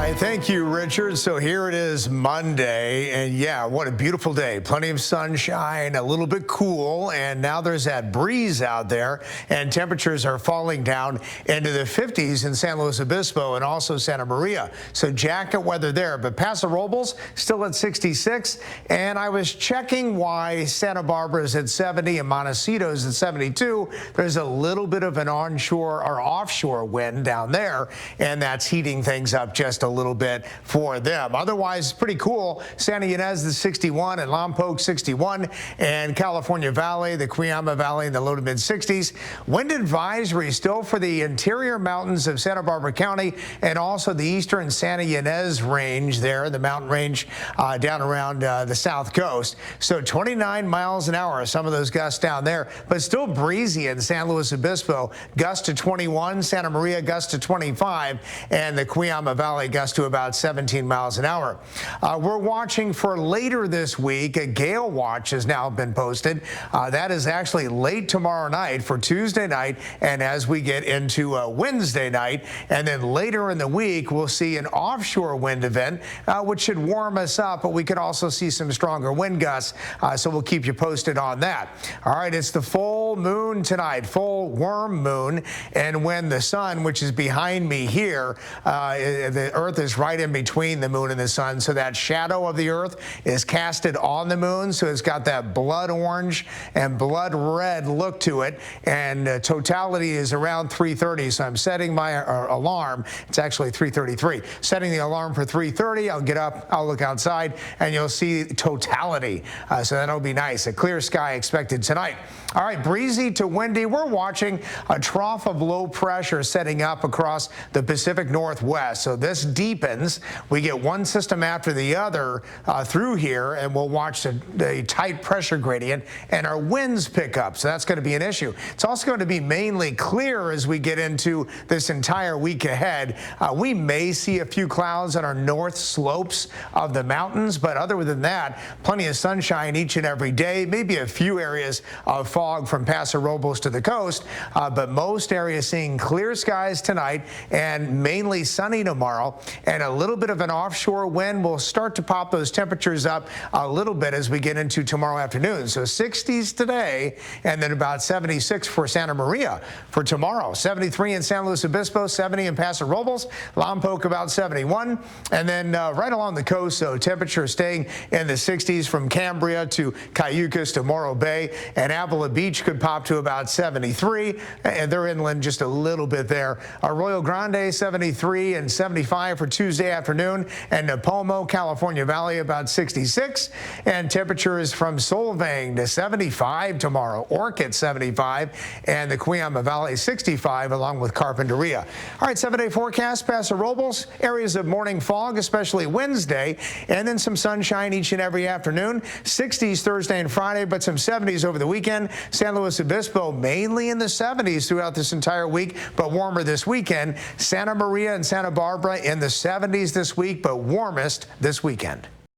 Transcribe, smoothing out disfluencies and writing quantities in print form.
right, thank you, Richard. So here it is Monday, and yeah, what a beautiful day. Plenty of sunshine, a little bit cool, and now there's that breeze out there, and temperatures are falling down into the 50s in San Luis Obispo and also Santa Maria. So jacket weather there, but Paso Robles still at 66, and I was checking why Santa Barbara's at 70 and Montecito's at 72. There's a little bit of an onshore or offshore wind down there, and that's heating things up just a little bit for them. Otherwise, pretty cool. Santa Ynez is 61 and Lompoc 61, and California Valley, the Cuyama Valley in the low to mid 60s. Wind advisory still for the interior mountains of Santa Barbara County and also the eastern Santa Ynez range there, the mountain range down around the south coast. So 29 miles an hour, some of those gusts down there, but still breezy in San Luis Obispo. Gust to 21, Santa Maria gust to 25, and the Cuyama Valley gust to about 17 miles an hour. We're watching for later this week. A gale watch has now been posted. That is actually late tomorrow night for Tuesday night, and as we get into Wednesday night, and then later in the week, we'll see an offshore wind event, which should warm us up, but we could also see some stronger wind gusts, so we'll keep you posted on that. All right, it's the full moon tonight, full worm moon, and when the sun, which is behind me here, the Earth is right in between the moon and the sun, so that shadow of the Earth is casted on the moon, so it's got that blood orange and blood red look to it, and totality is around 3:30, so I'm setting my alarm. It's actually 3:33. Setting the alarm for 3:30. I'll get up, I'll look outside, and you'll see totality, so that'll be nice. A clear sky expected tonight. All right, breezy to windy. We're watching a trough of low pressure setting up across the Pacific Northwest. So this deepens. We get one system after the other through here, and we'll watch the tight pressure gradient, and our winds pick up. So that's going to be an issue. It's also going to be mainly clear as we get into this entire week ahead. We may see a few clouds on our north slopes of the mountains, but other than that, plenty of sunshine each and every day. Maybe a few areas of fog from Paso Robles to the coast, but most areas seeing clear skies tonight and mainly sunny tomorrow, and a little bit of an offshore wind will start to pop those temperatures up a little bit as we get into tomorrow afternoon. So 60s today, and then about 76 for Santa Maria for tomorrow. 73 in San Luis Obispo, 70 in Paso Robles, Lompoc about 71, and then right along the coast, so temperatures staying in the 60s from Cambria to Cayucas to Morro Bay, and Avila Beach could pop to about 73, and they're inland just a little bit there. Arroyo Grande 73 and 75 for Tuesday afternoon, and Napomo, California Valley about 66, and temperatures from Solvang to 75 tomorrow, Orchid 75, and the Cuyama Valley 65 along with Carpinteria. All right, 7-day forecast. Paso Robles, areas of morning fog, especially Wednesday, and then some sunshine each and every afternoon. 60s Thursday and Friday, but some 70s over the weekend. San Luis Obispo mainly in the 70s throughout this entire week, but warmer this weekend. Santa Maria and Santa Barbara in the 70s this week, but warmest this weekend.